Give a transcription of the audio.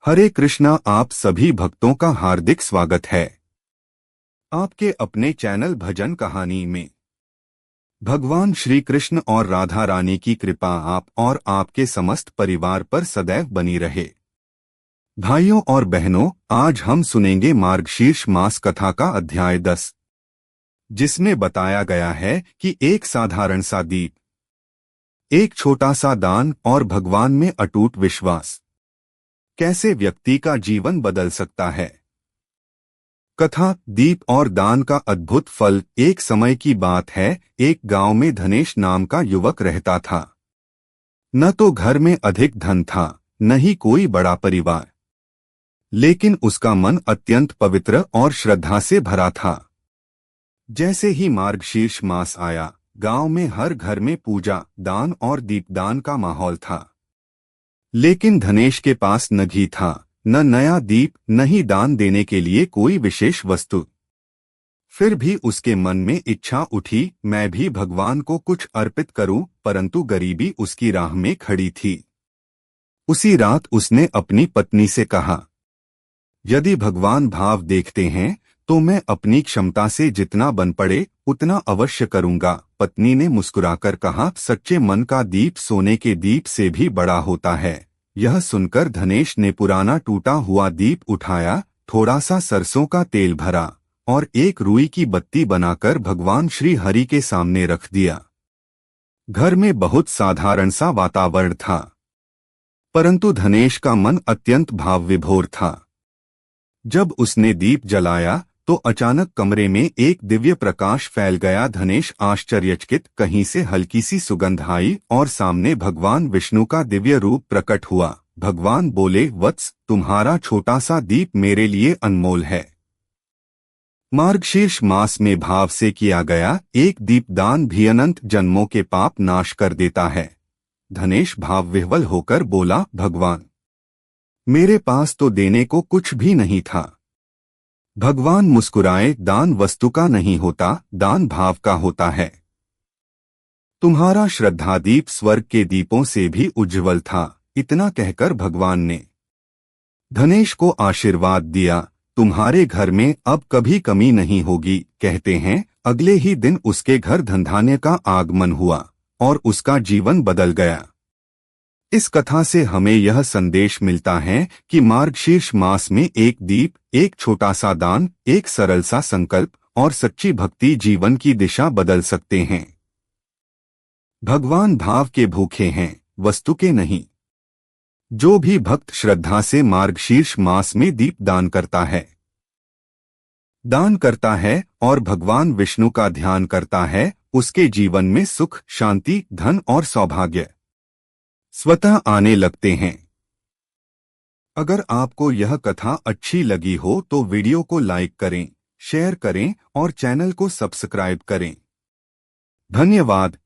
हरे कृष्णा। आप सभी भक्तों का हार्दिक स्वागत है आपके अपने चैनल भजन कहानी में। भगवान श्री कृष्ण और राधा रानी की कृपा आप और आपके समस्त परिवार पर सदैव बनी रहे। भाइयों और बहनों, आज हम सुनेंगे मार्गशीर्ष मास कथा का अध्याय 10, जिसमें बताया गया है कि एक साधारण सा दीप, एक छोटा सा दान और भगवान में अटूट विश्वास कैसे व्यक्ति का जीवन बदल सकता है। कथा दीप और दान का अद्भुत फल। एक समय की बात है, एक गांव में धनेश नाम का युवक रहता था। न तो घर में अधिक धन था, न ही कोई बड़ा परिवार, लेकिन उसका मन अत्यंत पवित्र और श्रद्धा से भरा था। जैसे ही मार्गशीर्ष मास आया, गांव में हर घर में पूजा, दान और दीपदान का माहौल था। लेकिन धनेश के पास न घी था, न नया दीप, न ही दान देने के लिए कोई विशेष वस्तु। फिर भी उसके मन में इच्छा उठी, मैं भी भगवान को कुछ अर्पित करूं, परंतु गरीबी उसकी राह में खड़ी थी। उसी रात उसने अपनी पत्नी से कहा, यदि भगवान भाव देखते हैं तो मैं अपनी क्षमता से जितना बन पड़े उतना अवश्य करूंगा। पत्नी ने मुस्कुराकर कहा, सच्चे मन का दीप सोने के दीप से भी बड़ा होता है। यह सुनकर धनेश ने पुराना टूटा हुआ दीप उठाया, थोड़ा सा सरसों का तेल भरा और एक रुई की बत्ती बनाकर भगवान श्री हरि के सामने रख दिया। घर में बहुत साधारण सा वातावरण था, परंतु धनेश का मन अत्यंत भाव विभोर था। जब उसने दीप जलाया तो अचानक कमरे में एक दिव्य प्रकाश फैल गया। धनेश आश्चर्यचकित, कहीं से हल्की सी सुगंध आई और सामने भगवान विष्णु का दिव्य रूप प्रकट हुआ। भगवान बोले, वत्स, तुम्हारा छोटा सा दीप मेरे लिए अनमोल है। मार्गशीर्ष मास में भाव से किया गया एक दीपदान भी अनंत जन्मों के पाप नाश कर देता है। धनेश भाव विह्वल होकर बोला, भगवान, मेरे पास तो देने को कुछ भी नहीं था। भगवान मुस्कुराए, दान वस्तु का नहीं होता, दान भाव का होता है। तुम्हारा श्रद्धा दीप स्वर्ग के दीपों से भी उज्जवल था। इतना कहकर भगवान ने धनेश को आशीर्वाद दिया, तुम्हारे घर में अब कभी कमी नहीं होगी। कहते हैं अगले ही दिन उसके घर धनधान्य का आगमन हुआ और उसका जीवन बदल गया। इस कथा से हमें यह संदेश मिलता है कि मार्गशीर्ष मास में एक दीप, एक छोटा सा दान, एक सरल सा संकल्प और सच्ची भक्ति जीवन की दिशा बदल सकते हैं। भगवान भाव के भूखे हैं, वस्तु के नहीं। जो भी भक्त श्रद्धा से मार्गशीर्ष मास में दीप दान करता है और भगवान विष्णु का ध्यान करता है, उसके जीवन में सुख, शांति, धन और सौभाग्य स्वतः आने लगते हैं। अगर आपको यह कथा अच्छी लगी हो तो वीडियो को लाइक करें, शेयर करें और चैनल को सब्सक्राइब करें। धन्यवाद।